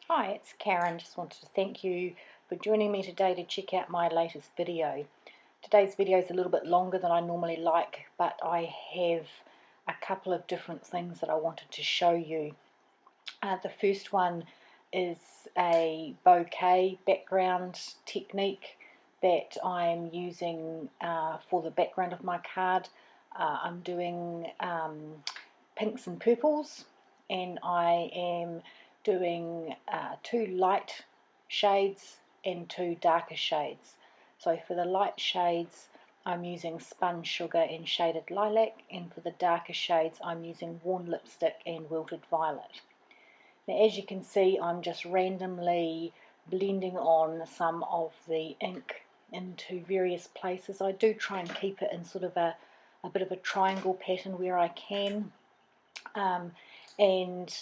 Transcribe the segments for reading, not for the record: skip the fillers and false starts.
Hi, it's Karen. Just wanted to thank you for joining me today to check out my latest video. Today's video is a little bit longer than I normally like, but I have a couple of different things that I wanted to show you. The first one is a bokeh background technique that I'm using for the background of my card. I'm doing pinks and purples, and I am doing two light shades and two darker shades. So for the light shades I'm using spun sugar and shaded lilac, and for the darker shades I'm using worn lipstick and wilted violet. Now as you can see, I'm just randomly blending on some of the ink into various places. I do try and keep it in sort of a bit of a triangle pattern where I can, and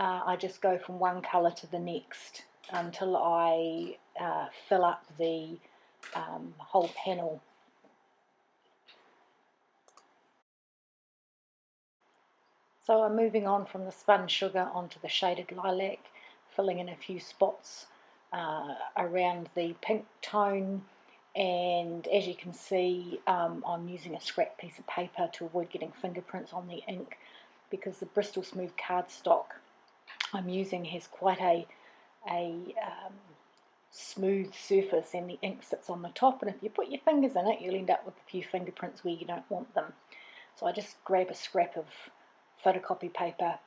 I just go from one colour to the next until I fill up the whole panel. So I'm moving on from the spun sugar onto the shaded lilac, filling in a few spots around the pink tone, and as you can see, I'm using a scrap piece of paper to avoid getting fingerprints on the ink, because the Bristol Smooth cardstock I'm using has quite a smooth surface, and the ink sits on the top, and if you put your fingers in it you'll end up with a few fingerprints where you don't want them. So I just grab a scrap of photocopy paper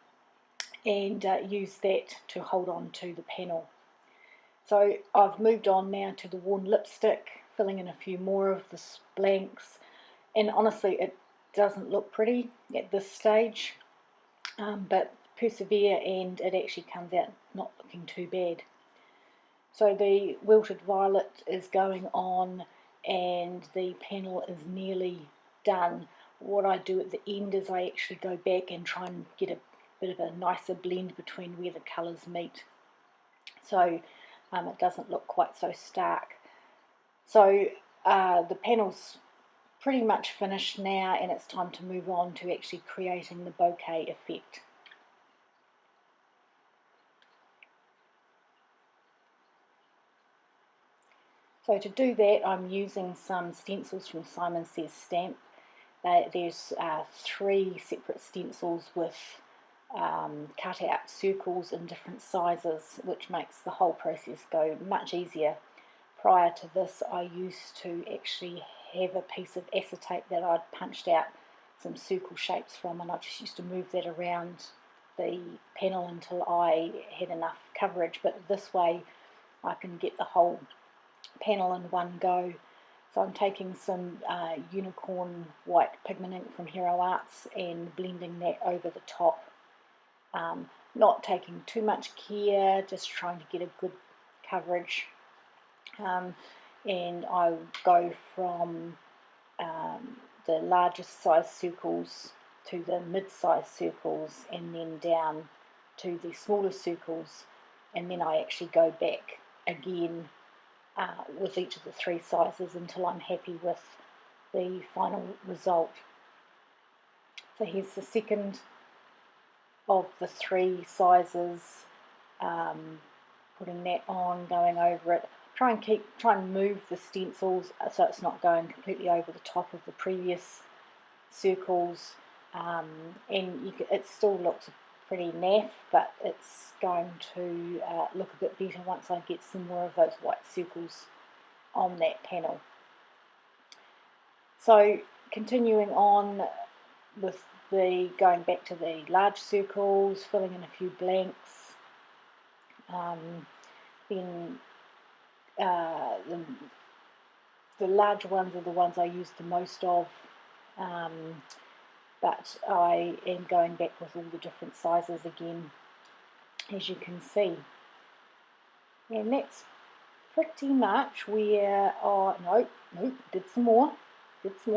and use that to hold on to the panel. So I've moved on now to the worn lipstick, filling in a few more of the blanks, and honestly it doesn't look pretty at this stage, but persevere and it actually comes out not looking too bad. So the wilted violet is going on and the panel is nearly done. What I do at the end is I actually go back and try and get a bit of a nicer blend between where the colours meet, so it doesn't look quite so stark. So the panel's pretty much finished now, and it's time to move on to actually creating the bokeh effect. So to do that I'm using some stencils from Simon Says Stamp. There's 3 separate stencils with cut out circles in different sizes, which makes the whole process go much easier. Prior to this I used to actually have a piece of acetate that I'd punched out some circle shapes from, and I just used to move that around the panel until I had enough coverage, but this way I can get the whole panel in one go. So I'm taking some unicorn white pigment ink from Hero Arts and blending that over the top. Not taking too much care, just trying to get a good coverage. And I go from the largest size circles to the mid-size circles, and then down to the smaller circles, and then I actually go back again with each of the 3 sizes until I'm happy with the final result. So here's the second of the 3 sizes, putting that on, going over it. Try and move the stencils so it's not going completely over the top of the previous circles, and it still looks pretty naff, but it's going to look a bit better once I get some more of those white circles on that panel. So continuing on with going back to the large circles, filling in a few blanks, then the larger ones are the ones I use the most of, but I am going back with all the different sizes again, as you can see. And that's pretty much where, oh nope, did some more,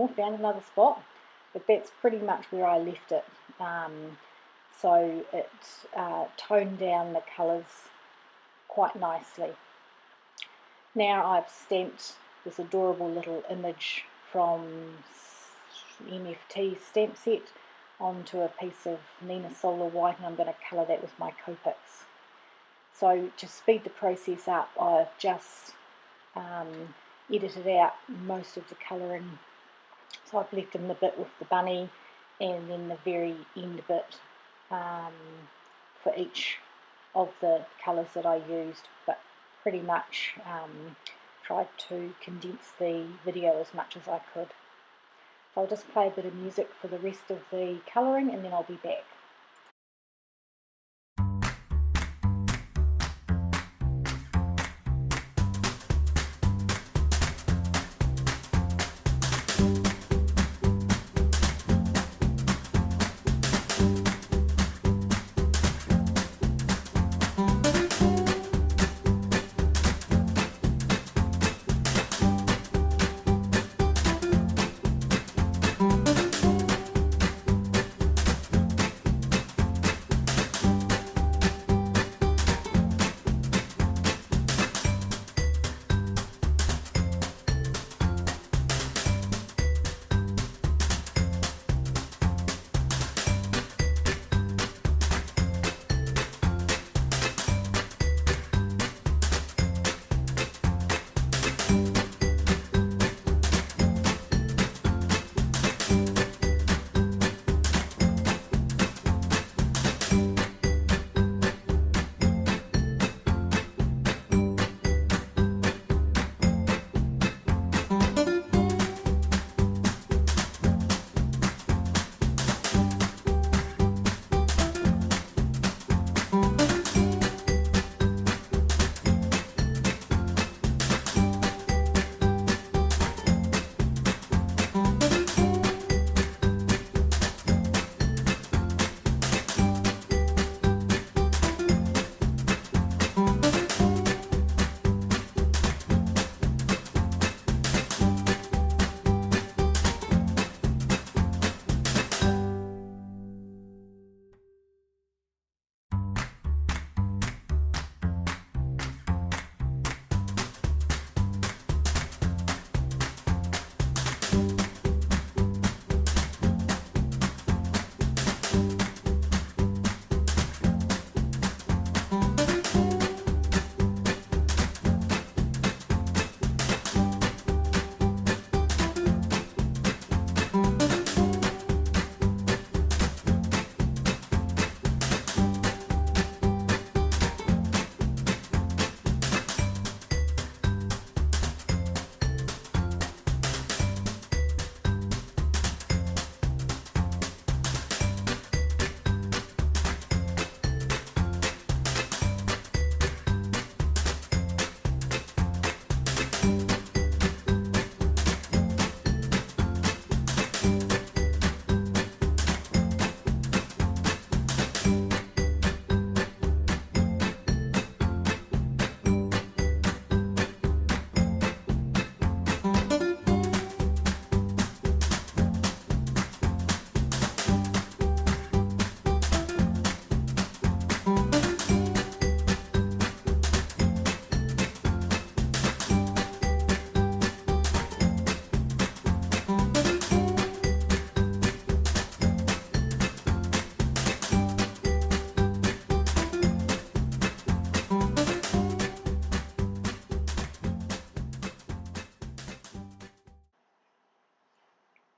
found another spot, but that's pretty much where I left it. So it toned down the colours quite nicely. Now I've stamped this adorable little image from MFT stamp set onto a piece of Nina Solar White, and I'm going to colour that with my Copics. So to speed the process up, I've just edited out most of the colouring. So I've left in the bit with the bunny and then the very end bit for each of the colours that I used, but pretty much tried to condense the video as much as I could. So I'll just play a bit of music for the rest of the colouring and then I'll be back.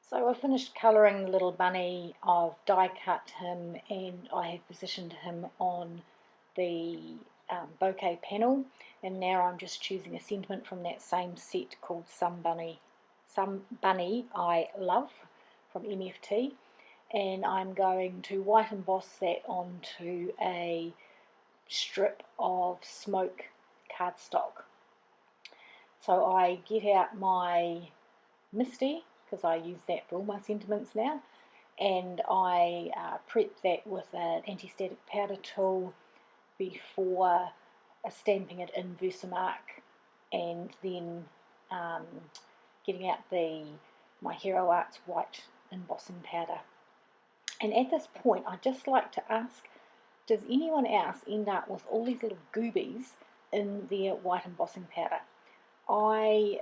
So I finished colouring the little bunny. I've die cut him and I have positioned him on the bouquet panel, and now I'm just choosing a sentiment from that same set called Some Bunny I Love from MFT, and I'm going to white emboss that onto a strip of smoke cardstock. So I get out my Misty, because I use that for all my sentiments now, and I prep that with an anti-static powder tool before stamping it in Versamark, and then getting out my Hero Arts white embossing powder. And at this point I'd just like to ask, does anyone else end up with all these little goobies in their white embossing powder? I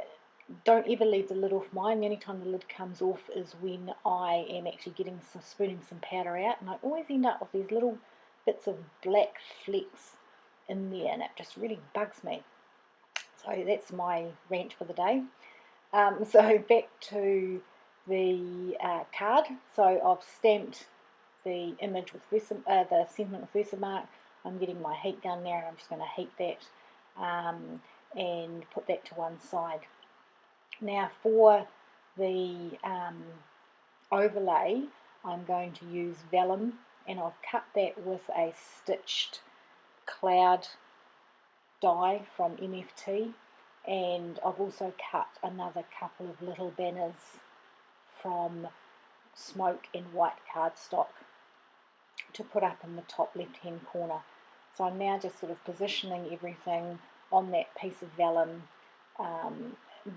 don't ever leave the lid off mine. The only time the lid comes off is when I am actually spooning some powder out, and I always end up with these little bits of black flecks in there, and it just really bugs me. So that's my rant for the day. So back to the card. So I've stamped the image with the sentiment with Versamark. I'm getting my heat gun now, and I'm just going to heat that and put that to one side. Now for the overlay, I'm going to use vellum, and I've cut that with a stitched cloud die from MFT, and I've also cut another couple of little banners from smoke and white cardstock to put up in the top left hand corner. So I'm now just sort of positioning everything on that piece of vellum,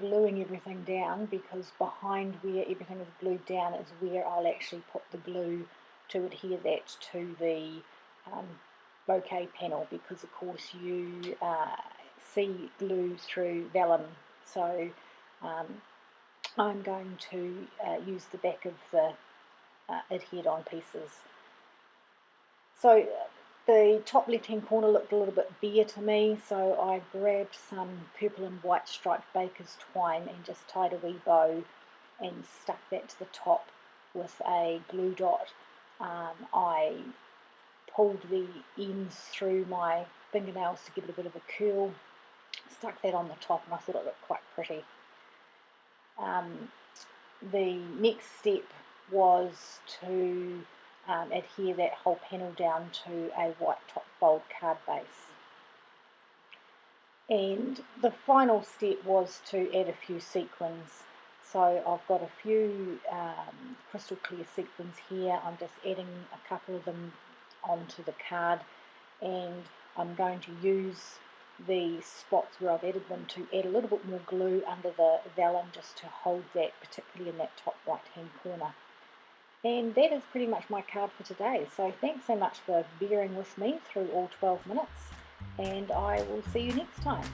gluing everything down, because behind where everything is glued down is where I'll actually put the glue to adhere that to the bouquet panel, because of course you see glue through vellum. So I'm going to use the back of the adhered on pieces. So the top left hand corner looked a little bit bare to me, so I grabbed some purple and white striped baker's twine and just tied a wee bow and stuck that to the top with a glue dot. I pulled the ends through my fingernails to give it a bit of a curl, stuck that on the top, and I thought it looked quite pretty. The next step was to adhere that whole panel down to a white top fold card base. And the final step was to add a few sequins. So I've got a few crystal clear sequins here. I'm just adding a couple of them onto the card, and I'm going to use the spots where I've added them to add a little bit more glue under the vellum, just to hold that, particularly in that top right hand corner. And that is pretty much my card for today. So thanks so much for bearing with me through all 12 minutes, and I will see you next time.